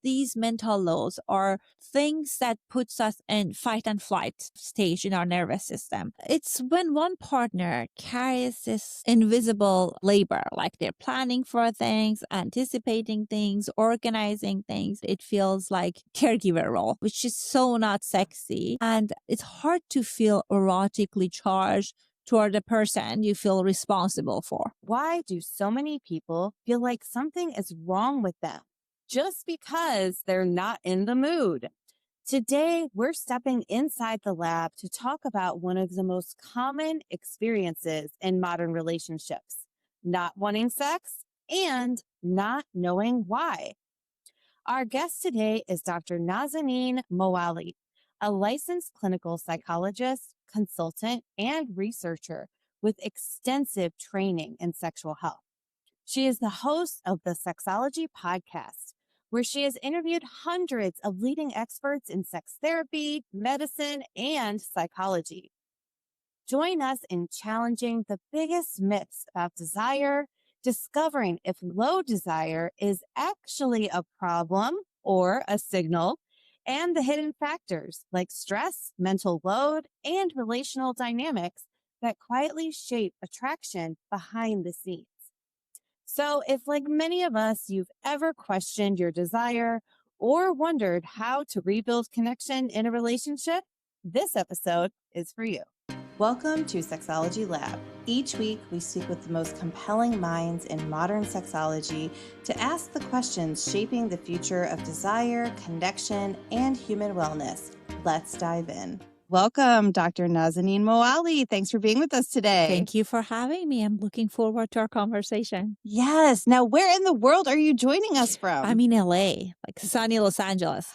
these mental loads are things that puts us in fight and flight stage in our nervous system. It's when one partner carries this invisible labor, like they're planning for things, anticipating things, organizing things. It feels like caregiver role, which is so not sexy. And it's hard to feel erotically charged toward the person you feel responsible for. Why do so many people feel like something is wrong with them just because they're not in the mood? Today, we're stepping inside the lab to talk about one of the most common experiences in modern relationships: not wanting sex and not knowing why. Our guest today is Dr. Nazanin Moali, a licensed clinical psychologist, consultant, and researcher with extensive training in sexual health. She is the host of the Sexology podcast, where she has interviewed hundreds of leading experts in sex therapy, medicine, and psychology. Join us in challenging the biggest myths about desire, discovering if low desire is actually a problem or a signal, and the hidden factors like stress, mental load, and relational dynamics that quietly shape attraction behind the scenes. So if, like many of us, you've ever questioned your desire or wondered how to rebuild connection in a relationship, this episode is for you. Welcome to Sexology Lab. Each week, we speak with the most compelling minds in modern sexology to ask the questions shaping the future of desire, connection, and human wellness. Let's dive in. Welcome, Dr. Nazanin Moali. Thanks for being with us today. Thank you for having me. I'm looking forward to our conversation. Yes. Now, where in the world are you joining us from? I'm in LA, like sunny Los Angeles.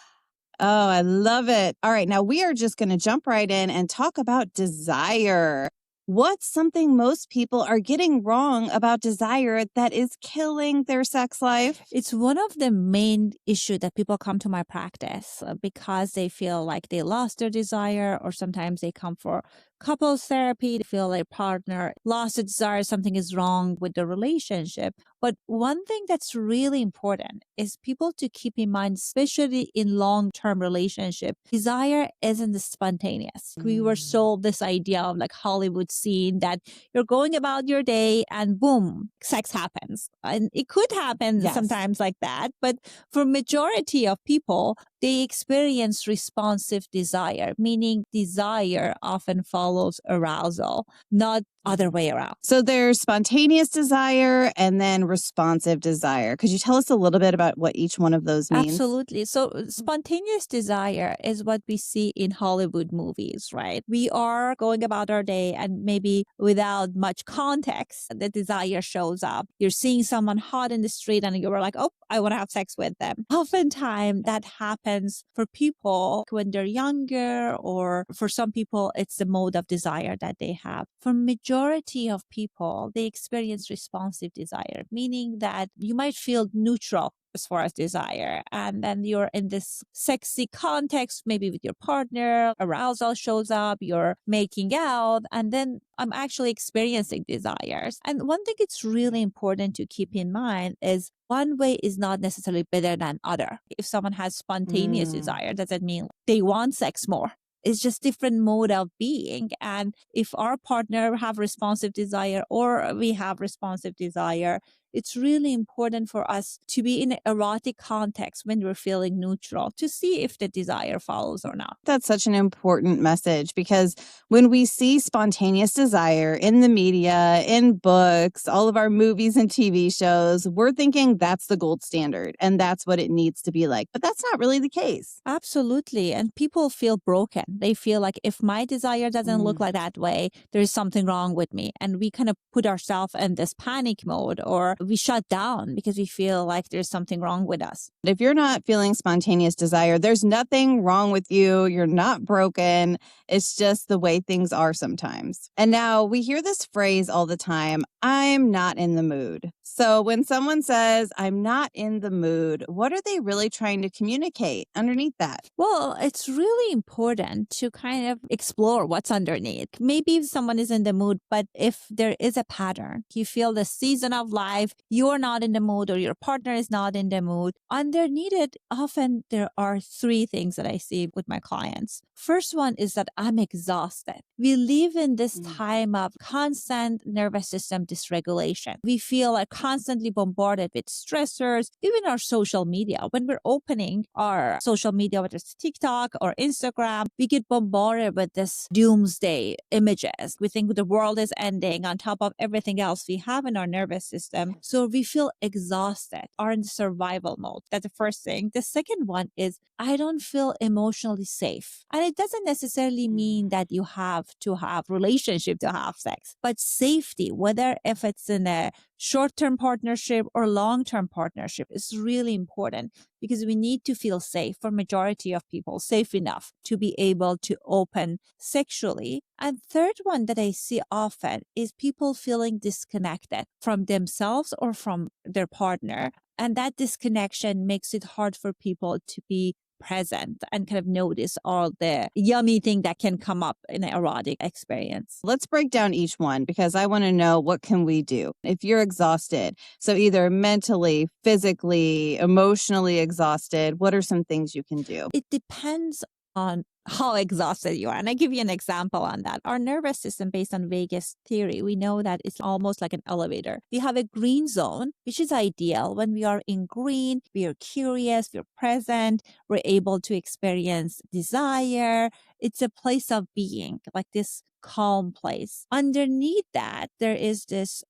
Oh, I love it. All right. Now we are just going to jump right in and talk about desire. What's something most people are getting wrong about desire that is killing their sex life? It's one of the main issues that people come to my practice because they feel like they lost their desire, or sometimes they come for couples therapy. They feel their partner lost the desire, something is wrong with the relationship. But one thing that's really important is people to keep in mind, especially in long-term relationship, desire isn't spontaneous. We were sold this idea of like Hollywood scene that you're going about your day and boom, sex happens. And it could happen sometimes like that. But for majority of people, they experience responsive desire, meaning desire often follows arousal, not other way around. So there's spontaneous desire and then responsive desire. Could you tell us a little bit about what each one of those means? Absolutely. So spontaneous desire is what we see in Hollywood movies, right? We are going about our day and maybe without much context, the desire shows up. You're seeing someone hot in the street and you're like, oh, I want to have sex with them. Oftentimes that happens for people when they're younger, or for some people, it's the mode of desire that they have. For majority of people, they experience responsive desire, meaning that you might feel neutral as far as desire. And then you're in this sexy context, maybe with your partner, arousal shows up, you're making out, and then I'm actually experiencing desires. And one thing it's really important to keep in mind is one way is not necessarily better than other. If someone has spontaneous desire, doesn't mean they want sex more. It's just different mode of being. And if our partner have responsive desire or we have responsive desire, it's really important for us to be in an erotic context when we're feeling neutral to see if the desire follows or not. That's such an important message, because when we see spontaneous desire in the media, in books, all of our movies and TV shows, we're thinking that's the gold standard and that's what it needs to be like. But that's not really the case. Absolutely. And people feel broken. They feel like if my desire doesn't look like that way, there's something wrong with me. And we kind of put ourselves in this panic mode, or we shut down because we feel like there's something wrong with us. If you're not feeling spontaneous desire, there's nothing wrong with you. You're not broken. It's just the way things are sometimes. And now we hear this phrase all the time: I'm not in the mood. So when someone says, I'm not in the mood, what are they really trying to communicate underneath that? Well, it's really important to kind of explore what's underneath. Maybe someone is in the mood, but if there is a pattern, you feel the season of life, you're not in the mood or your partner is not in the mood, underneath it, often there are three things that I see with my clients. First one is that I'm exhausted. We live in this time of constant nervous system dysregulation. We feel like constantly bombarded with stressors, even our social media. When we're opening our social media, whether it's TikTok or Instagram, we get bombarded with this doomsday images. We think the world is ending on top of everything else we have in our nervous system. So we feel exhausted, are in survival mode. That's the first thing. The second one is I don't feel emotionally safe. And it doesn't necessarily mean that you have to have relationship to have sex, but safety, whether if it's in a short-term partnership or long-term partnership, is really important because we need to feel safe for majority of people, safe enough to be able to open sexually. And third one that I see often is people feeling disconnected from themselves or from their partner. And that disconnection makes it hard for people to be present and kind of notice all the yummy thing that can come up in an erotic experience. Let's break down each one because I want to know what can we do if you're exhausted. So either mentally, physically, emotionally exhausted, what are some things you can do? It depends on how exhausted you are. And I give you an example on that. Our nervous system, based on vagus theory, we know that it's almost like an elevator. We have a green zone, which is ideal. When we are in green, we are curious, we're present, we're able to experience desire. It's a place of being, like this calm place. Underneath that, there is this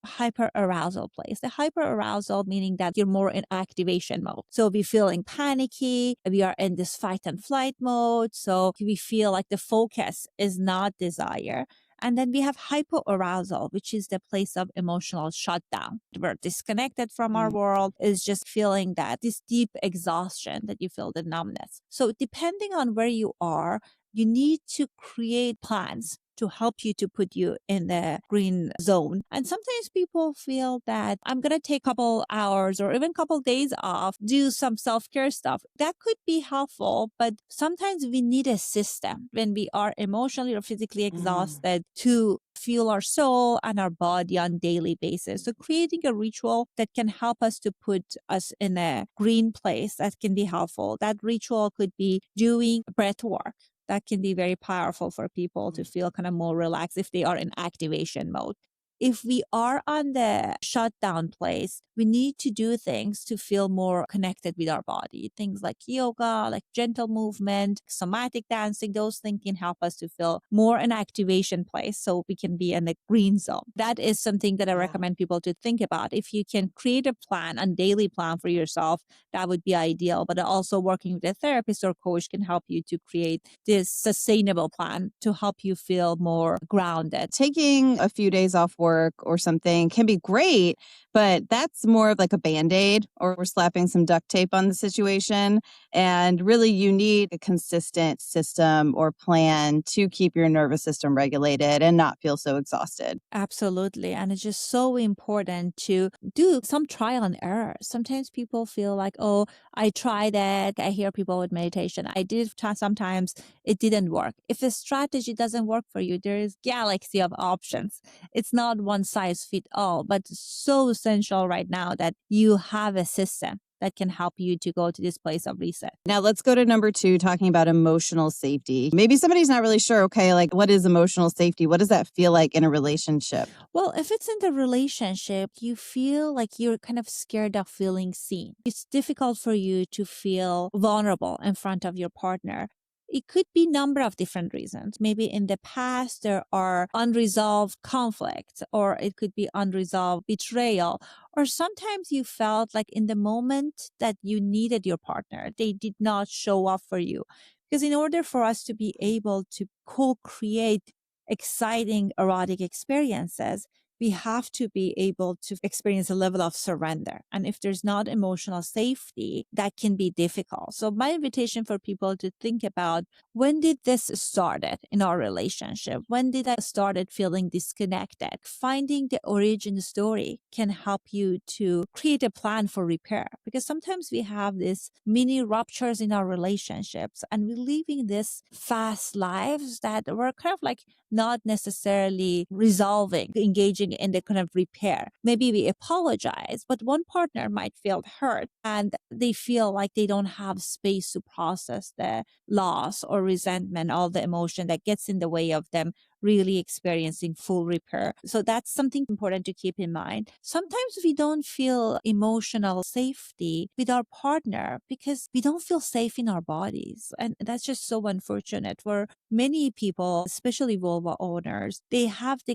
hyper arousal place. The hyper arousal meaning that you're more in activation mode. So we feeling panicky, we are in this fight and flight mode. So we feel like the focus is not desire. And then we have hypoarousal, which is the place of emotional shutdown. We're disconnected from our world, is just feeling that this deep exhaustion that you feel the numbness. So depending on where you are, you need to create plans to help you to put you in the green zone. And sometimes people feel that I'm going to take a couple hours or even a couple days off, do some self-care stuff. That could be helpful, but sometimes we need a system when we are emotionally or physically exhausted to fuel our soul and our body on daily basis. So creating a ritual that can help us to put us in a green place, that can be helpful. That ritual could be doing breath work. That can be very powerful for people to feel kind of more relaxed if they are in activation mode. If we are on the shutdown place, we need to do things to feel more connected with our body. Things like yoga, like gentle movement, somatic dancing, those things can help us to feel more in activation place so we can be in the green zone. That is something that I recommend people to think about. If you can create a plan, a daily plan for yourself, that would be ideal. But also working with a therapist or coach can help you to create this sustainable plan to help you feel more grounded. Taking a few days off work or something can be great, but that's more of like a Band-Aid, or we're slapping some duct tape on the situation. And really, you need a consistent system or plan to keep your nervous system regulated and not feel so exhausted. Absolutely. And it's just so important to do some trial and error. Sometimes people feel like, oh, I tried it. I hear people with meditation. I did try sometimes it didn't work. If a strategy doesn't work for you, there is galaxy of options. It's not one size fit all, but it's so essential right now that you have a system that can help you to go to this place of reset. Now let's go to number 2, talking about emotional safety. Maybe somebody's not really sure, okay, like what is emotional safety? What does that feel like in a relationship? Well, if it's in the relationship, you feel like you're kind of scared of feeling seen. It's difficult for you to feel vulnerable in front of your partner. It could be a number of different reasons. Maybe in the past, there are unresolved conflicts, or it could be unresolved betrayal, or sometimes you felt like in the moment that you needed your partner, they did not show up for you. Because in order for us to be able to co-create exciting erotic experiences, we have to be able to experience a level of surrender. And if there's not emotional safety, that can be difficult. So my invitation for people to think about, when did this started in our relationship? When did I started feeling disconnected? Finding the origin story can help you to create a plan for repair, because sometimes we have these mini ruptures in our relationships and we're living this fast lives that we're kind of like not necessarily resolving, engaging in the kind of repair. Maybe we apologize, but one partner might feel hurt and they feel like they don't have space to process the loss or resentment, all the emotion that gets in the way of them really experiencing full repair. So that's something important to keep in mind. Sometimes we don't feel emotional safety with our partner because we don't feel safe in our bodies. And that's just so unfortunate for many people, especially vulva owners. They have the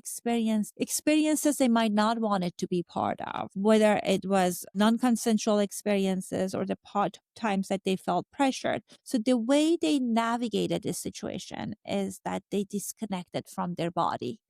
experiences they might not want it to be part of, whether it was non-consensual experiences or the times that they felt pressured. So the way they navigated this situation is that they disconnected from their body.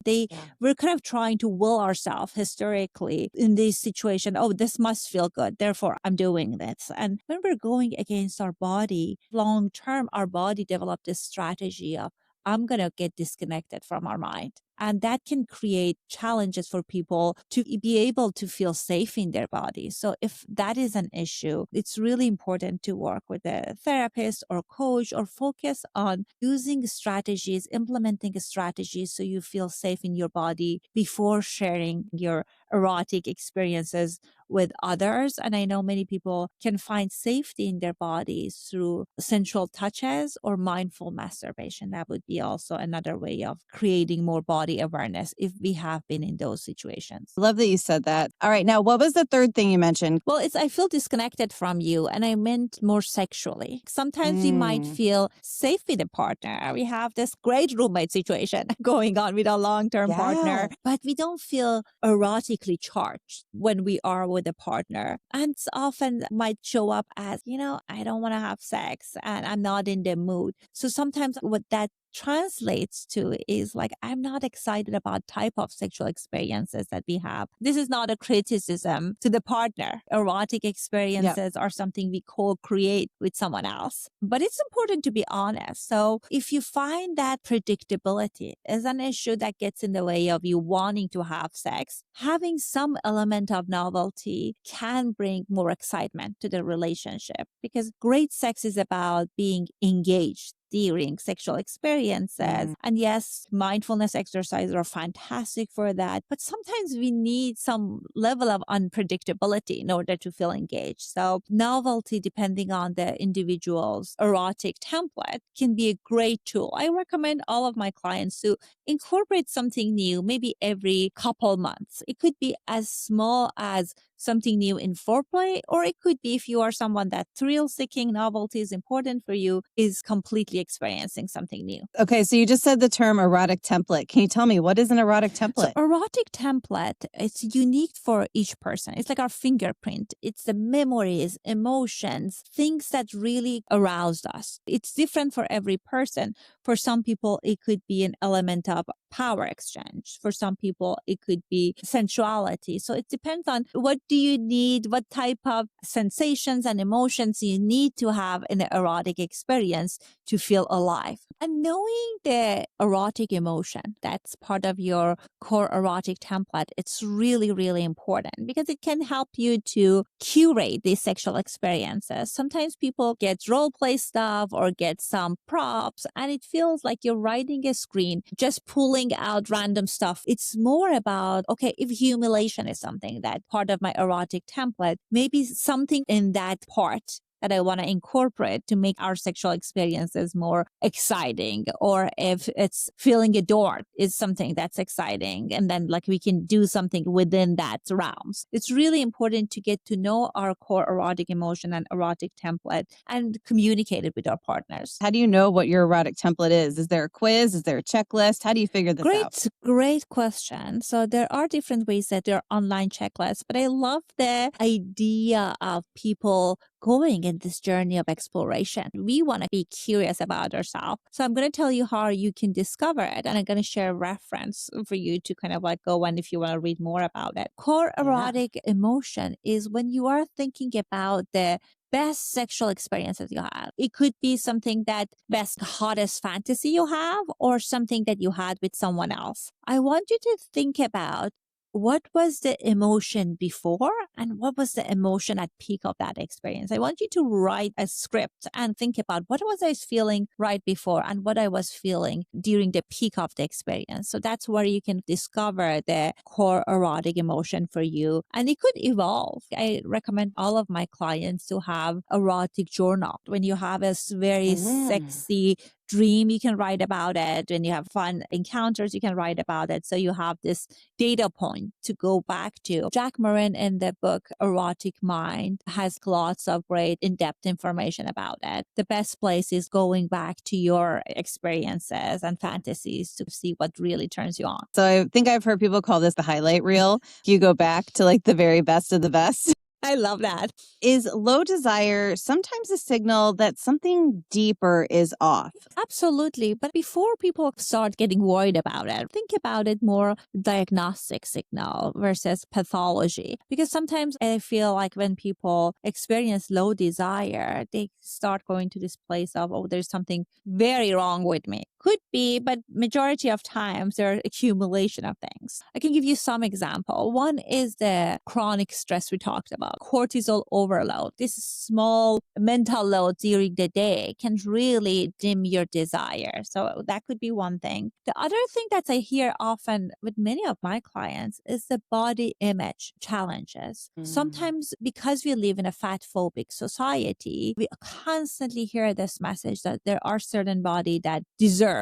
We're kind of trying to will ourselves historically in this situation. Oh, this must feel good, therefore I'm doing this. And when we're going against our body, long term, our body developed this strategy of, I'm going to get disconnected from our mind. And that can create challenges for people to be able to feel safe in their body. So if that is an issue, it's really important to work with a therapist or coach or focus on using strategies, implementing strategies so you feel safe in your body before sharing your erotic experiences with others. And I know many people can find safety in their bodies through sensual touches or mindful masturbation. That would be also another way of creating more body awareness if we have been in those situations. Love that you said that. All right. Now, what was the third thing you mentioned? Well, it's I feel disconnected from you, and I meant more sexually. Sometimes we might feel safe with a partner. We have this great roommate situation going on with a long-term partner, but we don't feel erotically charged when we are with a partner. And it's often might show up as, I don't want to have sex and I'm not in the mood. So sometimes what that translates to is like, I'm not excited about type of sexual experiences that we have. This is not a criticism to the partner. Erotic experiences are something we co-create with someone else. But it's important to be honest. So if you find that predictability is an issue that gets in the way of you wanting to have sex, having some element of novelty can bring more excitement to the relationship, because great sex is about being engaged during sexual experiences. And yes, mindfulness exercises are fantastic for that. But sometimes we need some level of unpredictability in order to feel engaged. So novelty, depending on the individual's erotic template, can be a great tool. I recommend all of my clients to incorporate something new, maybe every couple months. It could be as small as something new in foreplay, or it could be, if you are someone that thrill-seeking, novelty is important for you, is completely experiencing something new. Okay, so you just said the term erotic template. Can you tell me, what is an erotic template? So erotic template, it's unique for each person. It's like our fingerprint. It's the memories, emotions, things that really aroused us. It's different for every person. For some people, it could be an element of power exchange. For some people, it could be sensuality. So it depends on what do you need, what type of sensations and emotions you need to have in an erotic experience to feel alive. And knowing the erotic emotion, that's part of your core erotic template, it's really, really important because it can help you to curate these sexual experiences. Sometimes people get role play stuff or get some props, and it feels like you're writing a screen, just pulling out random stuff. It's more about, okay, if humiliation is something that part of my erotic template, maybe something in that part that I want to incorporate to make our sexual experiences more exciting. Or if it's feeling adored is something that's exciting, and then like we can do something within that realms. It's really important to get to know our core erotic emotion and erotic template and communicate it with our partners. How do you know what your erotic template is? Is there a quiz? Is there a checklist? How do you figure this out? Great question. So there are different ways that there are online checklists, but I love the idea of people going in this journey of exploration. We want to be curious about ourselves. So I'm going to tell you how you can discover it. And I'm going to share a reference for you to kind of like go and if you want to read more about it. Core erotic emotion is when you are thinking about the best sexual experiences you have. It could be something that best, hottest fantasy you have or something that you had with someone else. I want you to think about what was the emotion before and what was the emotion at peak of that experience. I want you to write a script and think about what was I feeling right before and what I was feeling during the peak of the experience. So that's where you can discover the core erotic emotion for you. And it could evolve. I recommend all of my clients to have erotic journal. When you have a very sexy dream, you can write about it. When you have fun encounters, you can write about it. So you have this data point to go back to. Jack Morin in the book Erotic Mind has lots of great in-depth information about it. The best place is going back to your experiences and fantasies to see what really turns you on. So I think I've heard people call this the highlight reel. You go back to like the very best of the best. I love that. Is low desire sometimes a signal that something deeper is off? Absolutely. But before people start getting worried about it, think about it more diagnostic signal versus pathology. Because sometimes I feel like when people experience low desire, they start going to this place of, oh, there's something very wrong with me. Could be, but majority of times there are accumulation of things. I can give you some example. One is the chronic stress we talked about, cortisol overload. This small mental load during the day can really dim your desire. So that could be one thing. The other thing that I hear often with many of my clients is the body image challenges. Sometimes because we live in a fat phobic society, we constantly hear this message that there are certain body that deserve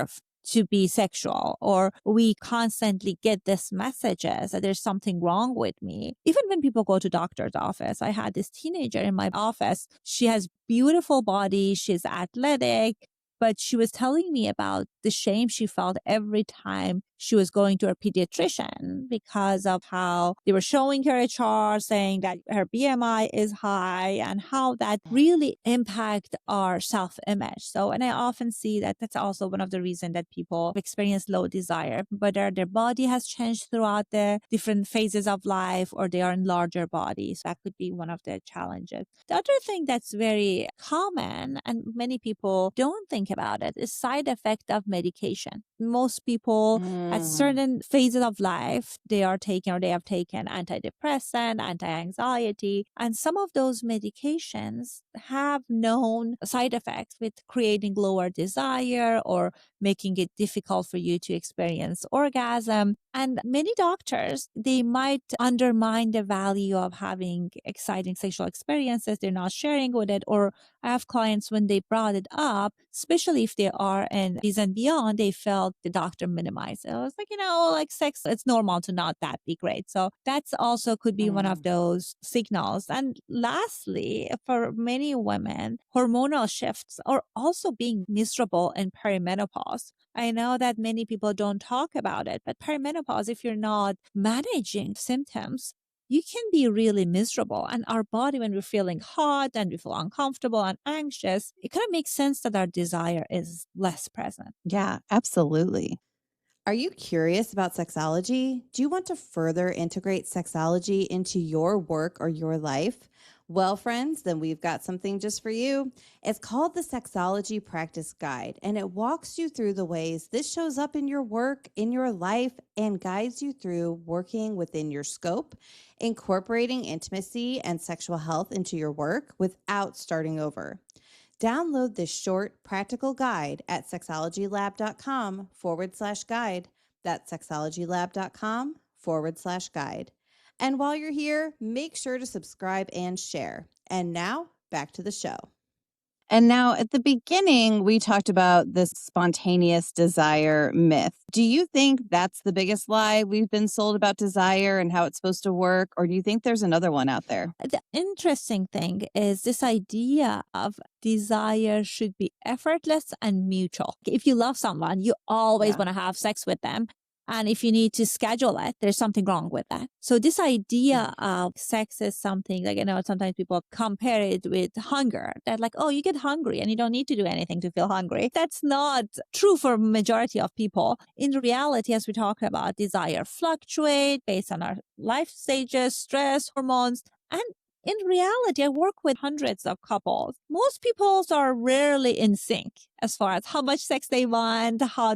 to be sexual, or we constantly get this messages that there's something wrong with me. Even when people go to doctor's office, I had this teenager in my office. She has beautiful body. She's athletic, but she was telling me about the shame she felt every time she was going to her pediatrician because of how they were showing her a chart saying that her BMI is high and how that really impact our self-image. So, and I often see that that's also one of the reasons that people experience low desire, whether their body has changed throughout the different phases of life or they are in larger bodies. That could be one of the challenges. The other thing that's very common and many people don't think about it is side effect of medication. Most people at certain phases of life, they are taking or they have taken antidepressant, anti-anxiety, and some of those medications have known side effects with creating lower desire or making it difficult for you to experience orgasm. And many doctors, they might undermine the value of having exciting sexual experiences. They're not sharing with it. Or I have clients when they brought it up, especially if they are in these and beyond, they felt the doctor minimized it. I was like, like sex, it's normal to not that be great. So that's also could be one of those signals. And lastly, for many women, hormonal shifts are also being miserable in perimenopause. I know that many people don't talk about it, but perimenopause, if you're not managing symptoms, you can be really miserable. And our body, when we're feeling hot and we feel uncomfortable and anxious, it kind of makes sense that our desire is less present. Yeah, absolutely. Are you curious about sexology? Do you want to further integrate sexology into your work or your life? Well, friends, then we've got something just for you. It's called the Sexology Practice Guide, and it walks you through the ways this shows up in your work, in your life, and guides you through working within your scope, incorporating intimacy and sexual health into your work without starting over. Download this short, practical guide at sexologylab.com/guide. That's sexologylab.com/guide. And while you're here, make sure to subscribe and share. And now, back to the show. And now at the beginning, we talked about this spontaneous desire myth. Do you think that's the biggest lie we've been sold about desire and how it's supposed to work? Or do you think there's another one out there? The interesting thing is this idea of desire should be effortless and mutual. If you love someone, you always want to have sex with them. And if you need to schedule it, there's something wrong with that. So this idea of sex is something like, sometimes people compare it with hunger. That like, oh, you get hungry and you don't need to do anything to feel hungry. That's not true for majority of people. In reality, as we talk about, desire fluctuate based on our life stages, stress, hormones, and in reality, I work with hundreds of couples. Most people are rarely in sync as far as how much sex they want, how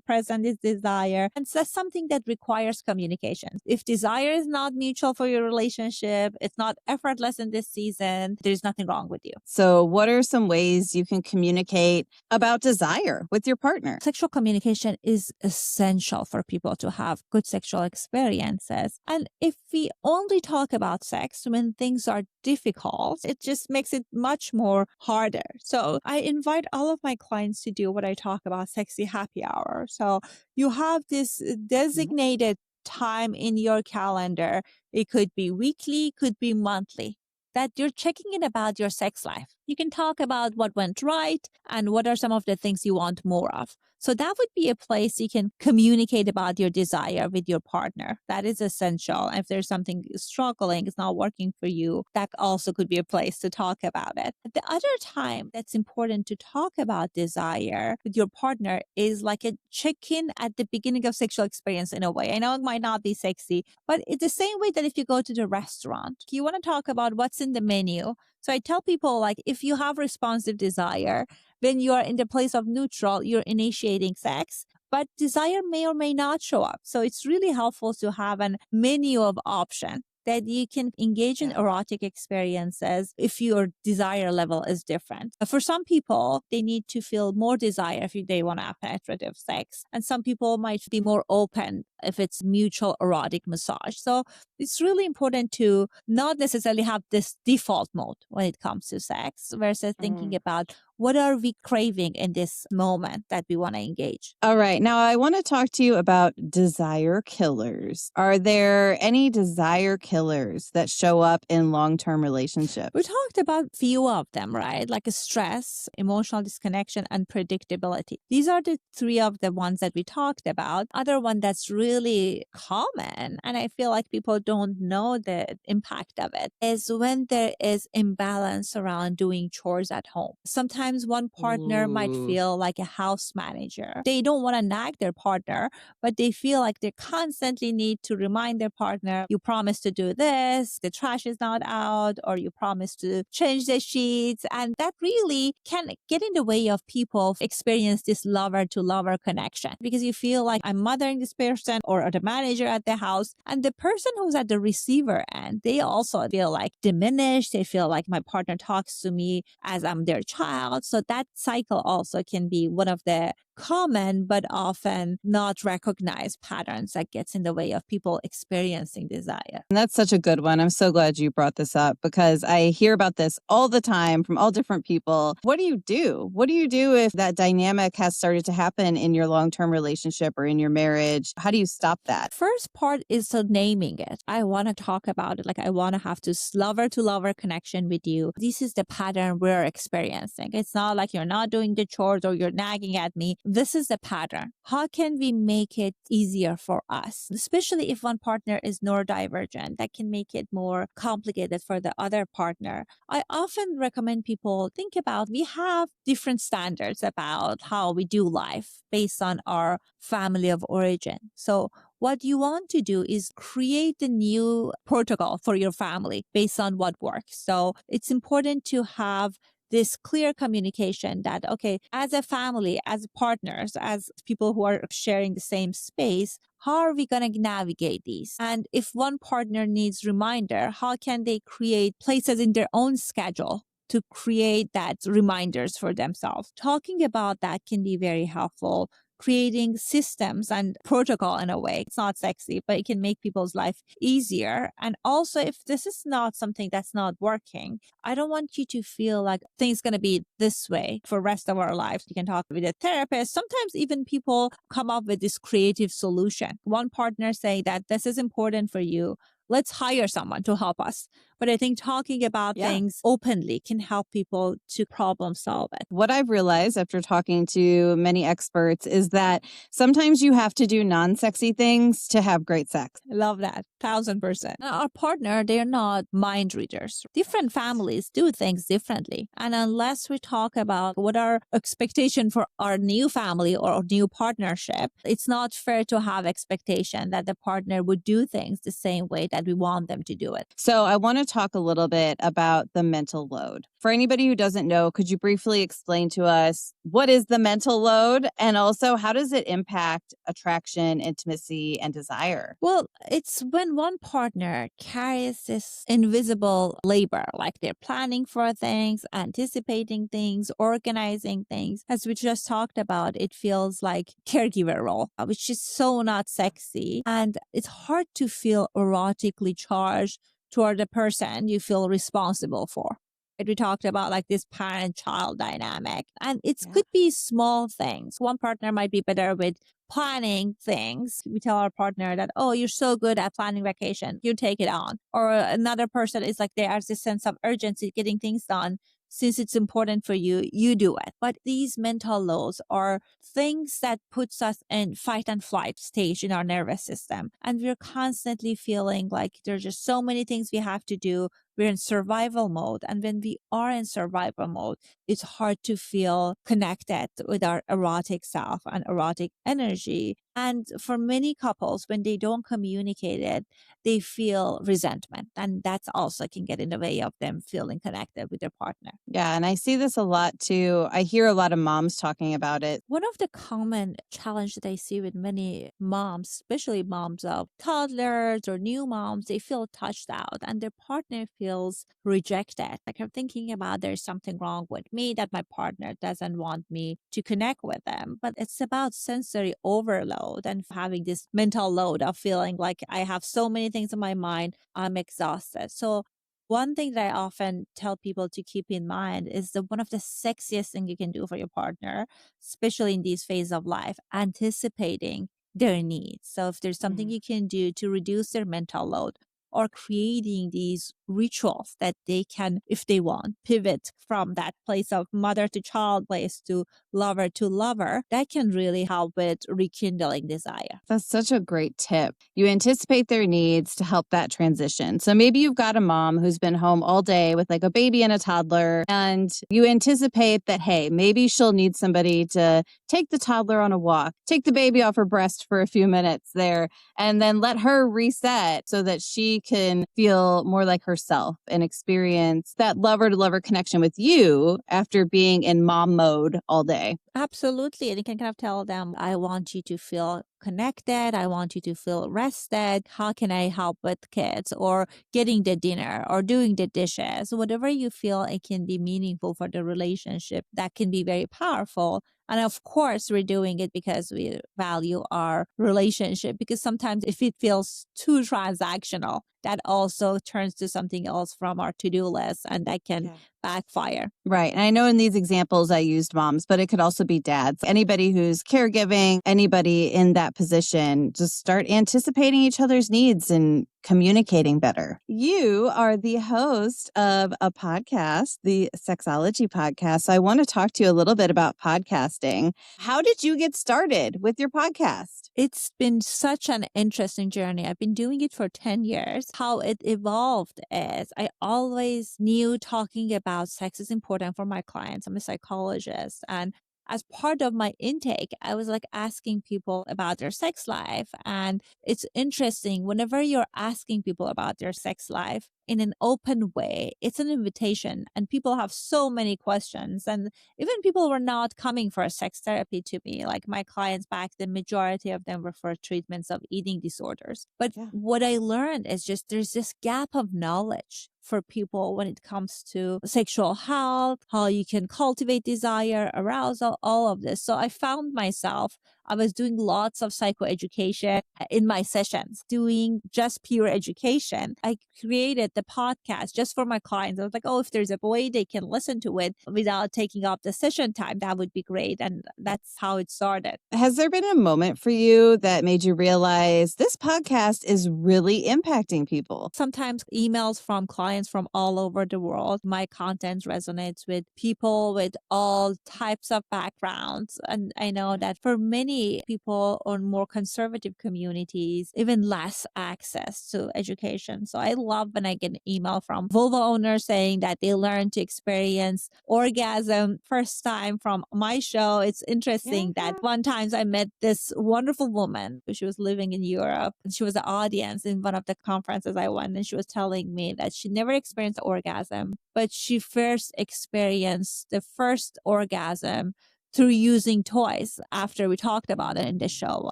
present is desire. And so that's something that requires communication. If desire is not mutual for your relationship, it's not effortless in this season, there's nothing wrong with you. So what are some ways you can communicate about desire with your partner? Sexual communication is essential for people to have good sexual experiences. And if we only talk about sex when things are difficult, it just makes it much more harder. So I invite all of my clients to do what I talk about, sexy happy hour. So you have this designated time in your calendar. It could be weekly, could be monthly, that you're checking in about your sex life. You can talk about what went right and what are some of the things you want more of. So that would be a place you can communicate about your desire with your partner. That is essential. If there's something struggling, it's not working for you, that also could be a place to talk about it. The other time that's important to talk about desire with your partner is like a check-in at the beginning of sexual experience in a way. I know it might not be sexy, but it's the same way that if you go to the restaurant, you want to talk about what's in the menu. So I tell people, like, if you have responsive desire, when you are in the place of neutral, you're initiating sex, but desire may or may not show up. So it's really helpful to have a menu of options that you can engage in erotic experiences if your desire level is different. For some people, they need to feel more desire if they want to have penetrative sex. And some people might be more open if it's mutual erotic massage. So it's really important to not necessarily have this default mode when it comes to sex versus thinking about what are we craving in this moment that we want to engage. All right. Now, I want to talk to you about desire killers. Are there any desire killers that show up in long-term relationships? We talked about few of them, right? Like stress, emotional disconnection, and predictability. These are the three of the ones that we talked about. Other one that's really common, and I feel like people don't know the impact of it, is when there is imbalance around doing chores at home. Sometimes one partner might feel like a house manager. They don't want to nag their partner, but they feel like they constantly need to remind their partner, you promised to do this, the trash is not out, or you promised to change the sheets. And that really can get in the way of people experience this lover to lover connection, because you feel like I'm mothering this person or the manager at the house. And the person who's at the receiver end, they also feel like diminished. They feel like my partner talks to me as I'm their child. So that cycle also can be one of the common but often not recognized patterns that gets in the way of people experiencing desire. And that's such a good one. I'm so glad you brought this up because I hear about this all the time from all different people. What do you do? What do you do if that dynamic has started to happen in your long-term relationship or in your marriage? How do you stop that? First part is so naming it. I want to talk about it. Like, I want to have this lover to lover connection with you. This is the pattern we're experiencing. It's not like you're not doing the chores or you're nagging at me. This is the pattern. How can we make it easier for us? Especially if one partner is neurodivergent, that can make it more complicated for the other partner. I often recommend people think about, we have different standards about how we do life based on our family of origin. So what you want to do is create a new protocol for your family based on what works. So it's important to have this clear communication that, okay, as a family, as partners, as people who are sharing the same space, how are we going to navigate these? And if one partner needs reminder, how can they create places in their own schedule to create that reminders for themselves? Talking about that can be very helpful. Creating systems and protocol in a way. It's not sexy, but it can make people's life easier. And also, if this is not something that's not working, I don't want you to feel like things going to be this way for the rest of our lives. You can talk with a therapist. Sometimes even people come up with this creative solution. One partner say that this is important for you. Let's hire someone to help us. But I think talking about things openly can help people to problem solve it. What I've realized after talking to many experts is that sometimes you have to do non-sexy things to have great sex. I love that. 1000%. Our partner, they're not mind readers. Different families do things differently. And unless we talk about what our expectation for our new family or our new partnership, it's not fair to have expectation that the partner would do things the same way that we want them to do it. So I want to talk a little bit about the mental load. For anybody who doesn't know, could you briefly explain to us what is the mental load and also how does it impact attraction, intimacy, and desire? Well, it's when one partner carries this invisible labor, like they're planning for things, anticipating things, organizing things. As we just talked about, it feels like caregiver role, which is so not sexy. And it's hard to feel erotically charged toward the person you feel responsible for. We talked about like this parent-child dynamic, and it could be small things. One partner might be better with planning things. We tell our partner that, oh, you're so good at planning vacation, you take it on. Or another person is like, there's this sense of urgency getting things done. Since it's important for you, you do it. But these mental loads are things that puts us in fight and flight stage in our nervous system. And we're constantly feeling like there's just so many things we have to do. We're in survival mode. And when we are in survival mode, it's hard to feel connected with our erotic self and erotic energy. And for many couples, when they don't communicate it, they feel resentment. And that's also can get in the way of them feeling connected with their partner. Yeah, and I see this a lot too. I hear a lot of moms talking about it. One of the common challenge that I see with many moms, especially moms of toddlers or new moms, they feel touched out and their partner feels rejected. Like I'm thinking about there's something wrong with me that my partner doesn't want me to connect with them. But it's about sensory overload and having this mental load of feeling like I have so many things in my mind, I'm exhausted. So one thing that I often tell people to keep in mind is that one of the sexiest thing you can do for your partner, especially in these phases of life, anticipating their needs. So if there's something you can do to reduce their mental load or creating these rituals that they can, if they want, pivot from that place of mother to child place to lover, that can really help with rekindling desire. That's such a great tip. You anticipate their needs to help that transition. So maybe you've got a mom who's been home all day with like a baby and a toddler, and you anticipate that, hey, maybe she'll need somebody to take the toddler on a walk, take the baby off her breast for a few minutes there, and then let her reset so that she can feel more like herself and experience that lover to lover connection with you after being in mom mode all day. Absolutely. And you can kind of tell them, I want you to feel connected. I want you to feel rested. How can I help with kids or getting the dinner or doing the dishes? Whatever you feel it can be meaningful for the relationship, that can be very powerful. And of course, we're doing it because we value our relationship, because sometimes if it feels too transactional, that also turns to something else from our to-do list, and that can backfire. Right. And I know in these examples I used moms, but it could also be dads. Anybody who's caregiving, anybody in that position, just start anticipating each other's needs and communicating better. You are the host of a podcast, the Sexology podcast. So I want to talk to you a little bit about podcasting. How did you get started with your podcast? It's been such an interesting journey. I've been doing it for 10 years. How it evolved is I always knew talking about sex is important for my clients. I'm a psychologist, and as part of my intake, I was like asking people about their sex life. And it's interesting, whenever you're asking people about their sex life in an open way, it's an invitation. And people have so many questions. And even people were not coming for sex therapy to me. Like my clients back, the majority of them were for treatments of eating disorders. But what I learned is just there's this gap of knowledge for people when it comes to sexual health, how you can cultivate desire, arousal, all of this. So I found myself I was doing lots of psychoeducation in my sessions, doing just pure education. I created the podcast just for my clients. I was like, oh, if there's a way they can listen to it without taking up the session time, that would be great. And that's how it started. Has there been a moment for you that made you realize this podcast is really impacting people? Sometimes emails from clients from all over the world. My content resonates with people with all types of backgrounds. And I know that for many people on more conservative communities, even less access to education. So I love when I get an email from vulva owners saying that they learned to experience orgasm first time from my show. It's interesting that one time I met this wonderful woman. She was living in Europe and she was the audience in one of the conferences I went, and she was telling me that she never experienced orgasm, but she first experienced the first orgasm through using toys after we talked about it in the show.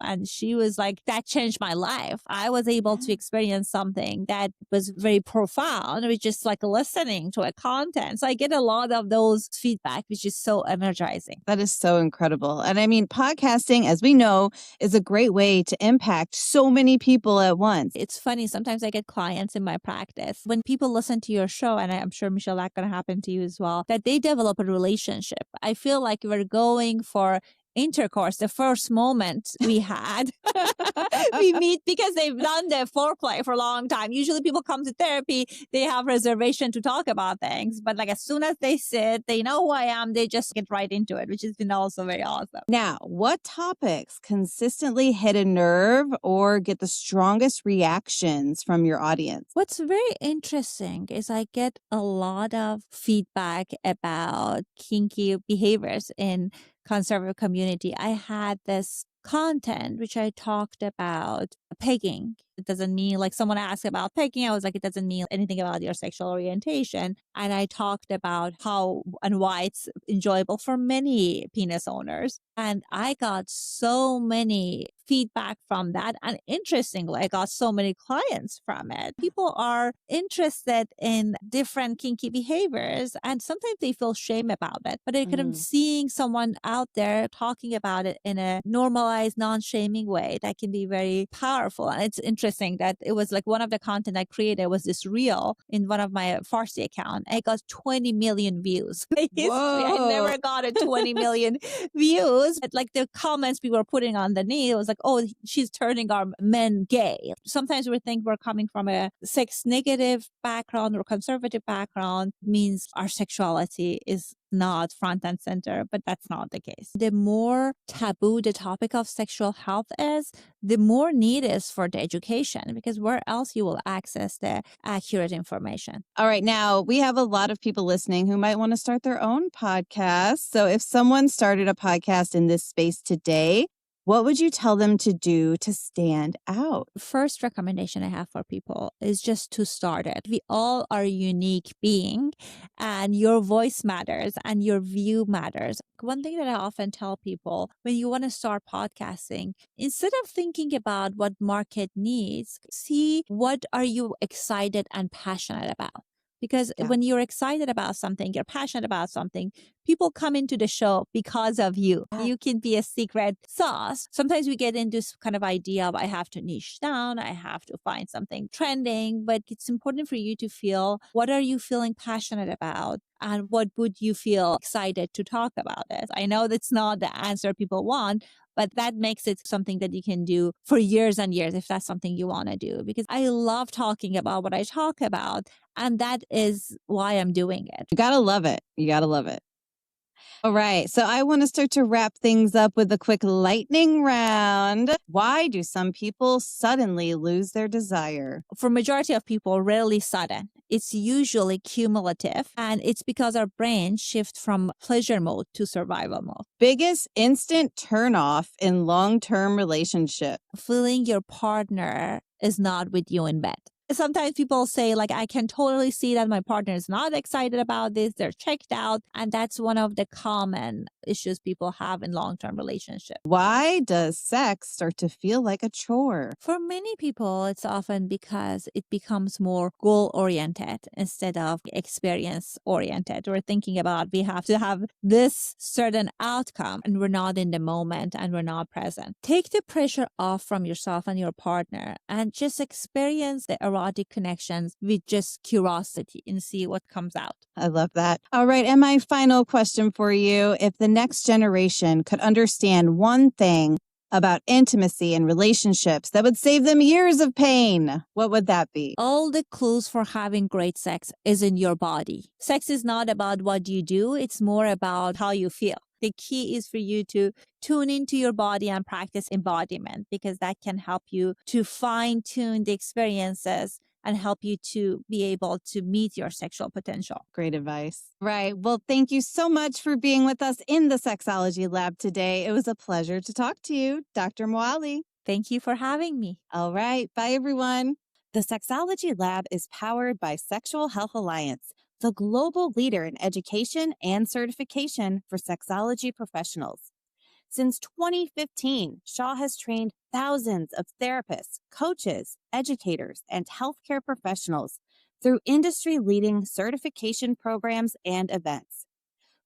And she was like, that changed my life. I was able to experience something that was very profound with just like listening to a content. So I get a lot of those feedback, which is so energizing. That is so incredible. And I mean, podcasting, as we know, is a great way to impact so many people at once. It's funny. Sometimes I get clients in my practice when people listen to your show, and I'm sure, Michelle, that's going to happen to you as well, that they develop a relationship. I feel like we're going for intercourse the first moment we had. We meet because they've done the foreplay for a long time. Usually people come to therapy, they have reservation to talk about things, but like as soon as they sit, they know who I am, they just get right into it, which has been also very awesome. Now, what topics consistently hit a nerve or get the strongest reactions from your audience? What's very interesting is I get a lot of feedback about kinky behaviors in conservative community. I had this content which I talked about pegging. It doesn't mean like someone asked about pegging. I was like, it doesn't mean anything about your sexual orientation. And I talked about how and why it's enjoyable for many penis owners. And I got so many feedback from that. And interestingly, I got so many clients from it. People are interested in different kinky behaviors, and sometimes they feel shame about it. But I kind of seeing someone out there talking about it in a normalized, non-shaming way, that can be very powerful. And it's interesting that it was like one of the content I created was this reel in one of my Farsi account. I got 20 million views. I never got a 20 million views. But like the comments we were putting underneath, it was like, oh, she's turning our men gay. Sometimes we think we're coming from a sex negative background or conservative background, means our sexuality is not front and center, but that's not the case. The more taboo the topic of sexual health is, the more need is for the education, because where else you will access the accurate information. All right. Now, we have a lot of people listening who might want to start their own podcast. So if someone started a podcast in this space today, what would you tell them to do to stand out? First recommendation I have for people is just to start it. We all are a unique being, and your voice matters and your view matters. One thing that I often tell people when you want to start podcasting, instead of thinking about what market needs, see what are you excited and passionate about. Because when you're excited about something, you're passionate about something, people come into the show because of you. You can be a secret sauce. Sometimes we get into this kind of idea of I have to niche down, I have to find something trending, but it's important for you to feel what are you feeling passionate about and what would you feel excited to talk about it. I know that's not the answer people want, but that makes it something that you can do for years and years if that's something you want to do. Because I love talking about what I talk about, and that is why I'm doing it. You gotta love it. You gotta love it. All right. So I want to start to wrap things up with a quick lightning round. Why do some people suddenly lose their desire? For majority of people, rarely sudden. It's usually cumulative, and it's because our brain shift from pleasure mode to survival mode. Biggest instant turnoff in long-term relationship? Feeling your partner is not with you in bed. Sometimes people say, like, I can totally see that my partner is not excited about this. They're checked out. And that's one of the common issues people have in long-term relationships. Why does sex start to feel like a chore? For many people, it's often because it becomes more goal-oriented instead of experience-oriented. We're thinking about we have to have this certain outcome, and we're not in the moment and we're not present. Take the pressure off from yourself and your partner and just experience the erotic connections with just curiosity and see what comes out. I love that. All right. And my final question for you, if the next generation could understand one thing about intimacy and relationships that would save them years of pain, what would that be? All the clues for having great sex is in your body. Sex is not about what you do, it's more about how you feel. The key is for you to tune into your body and practice embodiment, because that can help you to fine tune the experiences and help you to be able to meet your sexual potential. Great advice. Right. Well, thank you so much for being with us in the Sexology Lab today. It was a pleasure to talk to you, Dr. Moali. Thank you for having me. All right. Bye, everyone. The Sexology Lab is powered by Sexual Health Alliance, the global leader in education and certification for sexology professionals. Since 2015, Shaw has trained thousands of therapists, coaches, educators, and healthcare professionals through industry-leading certification programs and events.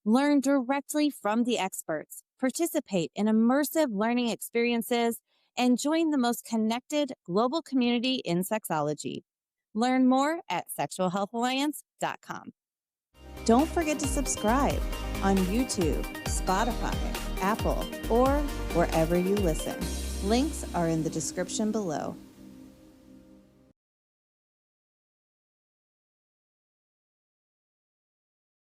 Learn directly from the experts, participate in immersive learning experiences, and join the most connected global community in sexology. Learn more at sexualhealthalliance.com. Don't forget to subscribe on YouTube, Spotify, Apple, or wherever you listen. Links are in the description below.